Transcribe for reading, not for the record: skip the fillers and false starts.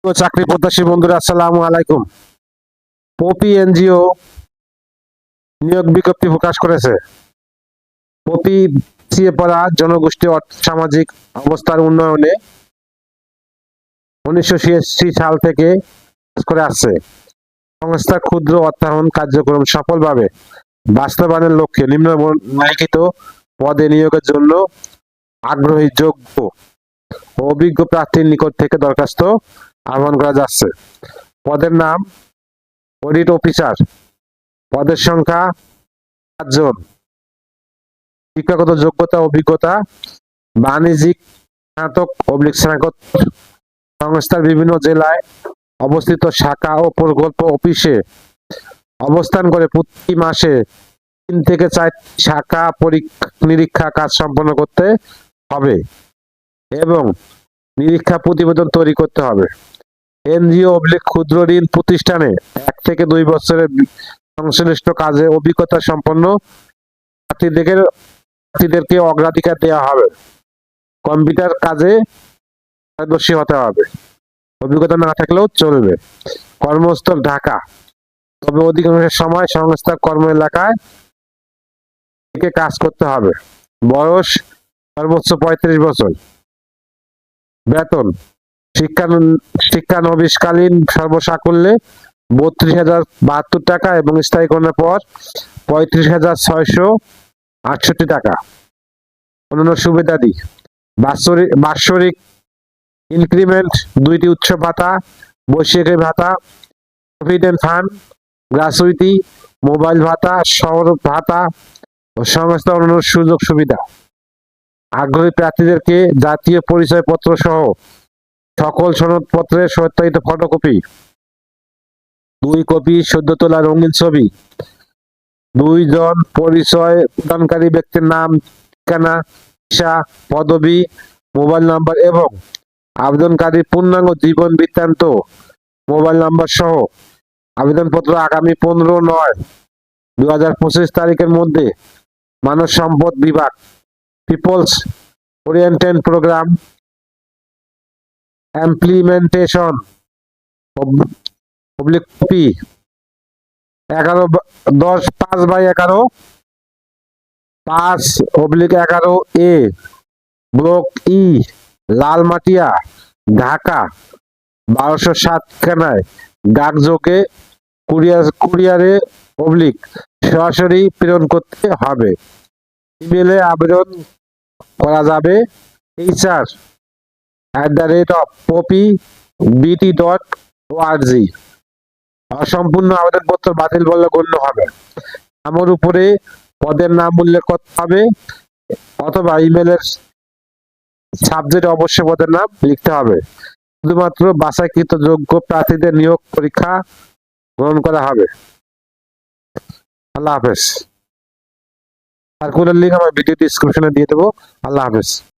ও চাকরি প্রত্যাশী বন্ধুরা, আসসালামু আলাইকুম। পপি এনজিও নিয়োগ বিজ্ঞপ্তি প্রকাশ করেছে। পপি পিছিয়ে পড়া জনগোষ্ঠী সামাজিক অবস্থার উন্নয়নে 1986 সাল থেকে কাজ করে আসছে। সংস্থা ক্ষুদ্র অর্থায়ন কার্যক্রম সফলভাবে বাস্তবায়নের লক্ষ্যে নিম্নলিখিত পদে নিয়োগের জন্য আগ্রহী যোগ্য ও অভিজ্ঞ প্রার্থীর নিকট থেকে দরখাস্ত আহ্বান করা যাচ্ছে। পদের নাম অডিট অফিসার। পদের সংখ্যা 5 জন। শিক্ষাগত যোগ্যতা অভিজ্ঞতা বাণিজ্যিক স্নাতক/স্নাতকোত্তর। সংস্থার বিভিন্ন জেলায় অবস্থিত শাখা ও প্রকল্প অফিসে অবস্থান করে প্রতি মাসে 3 থেকে 4 শাখা পরীক্ষা নিরীক্ষা কাজ সম্পন্ন করতে হবে এবং নিরীক্ষা প্রতিবেদন তৈরি করতে হবে। এনজিও/ক্ষুদ্র ঋণ প্রতিষ্ঠানে 1 থেকে 2 বছরের সংশ্লিষ্ট কাজে অভিজ্ঞতা সম্পন্ন প্রার্থীদেরকে অগ্রাধিকার দেওয়া হবে। কম্পিউটার কাজে পারদর্শী হতে হবে, অভিজ্ঞতা না থাকলেও চলবে। কর্মস্থল ঢাকা, তবে অধিকাংশ সময় সংস্থার কর্ম এলাকায় থেকে কাজ করতে হবে। বয়স সর্বোচ্চ 35 বছর। বেতন শিক্ষানবিশকালীন সর্বসাকুল্যে 32,072 টাকা এবং স্থায়ীকরণের পর 35,668 টাকা। অন্যান্য সুবিধাদি: বাৎসরিক ইনক্রিমেন্ট, 2টি উৎসব ভাতা, বৈশাখী ভাতা, প্রভিডেন্ট ফান্ড, গ্র্যাচুইটি, মোবাইল ভাতা, শহর ভাতা ও সংস্থার অন্যান্য সুযোগ সুবিধা। আগ্রহী প্রার্থীদেরকে জাতীয় পরিচয়পত্র সহ সকল সনদপত্রের সত্যায়িত ফটোকপি, 2 কপি সদ্য তোলা রঙিন ছবি, 2 জন পরিচয় প্রদানকারী ব্যক্তির নাম, ঠিকানা, পেশা, পদবি, মোবাইল নাম্বার এবং আবেদনকারীর পূর্ণাঙ্গ জীবন বৃত্তান্ত মোবাইল নাম্বার সহ আবেদনপত্র আগামী 15/9/2025 তারিখের মধ্যে মানব সম্পদ বিভাগ, People's Oriented Program Implementation, copy 5/11 5/11 A, block E, Lalmatia, Dhaka 1207 ঠিকানায় ডাকযোগে কুরিয়ারে সরাসরি প্রেরণ করতে হবে। ইমেলে আবেদন করা যাবে hr@poppybt.org। অসম্পূর্ণ আবেদনপত্র বাতিল বলে গণ্য হবে। নামের উপরে পদের নাম উল্লেখ করতে হবে অথবা ইমেলের সাবজেক্টে অবশ্যই পদের নাম লিখতে হবে। শুধুমাত্র বাছাইকৃত যোগ্য প্রার্থীদের নিয়োগ পরীক্ষা গ্রহণ করা হবে। আল্লাহ হাফেজ। সার্কুলার লিংক আমার ভিডিও ডেসক্রিপশনে দিয়ে দেবো। আল্লাহ হাফেজ।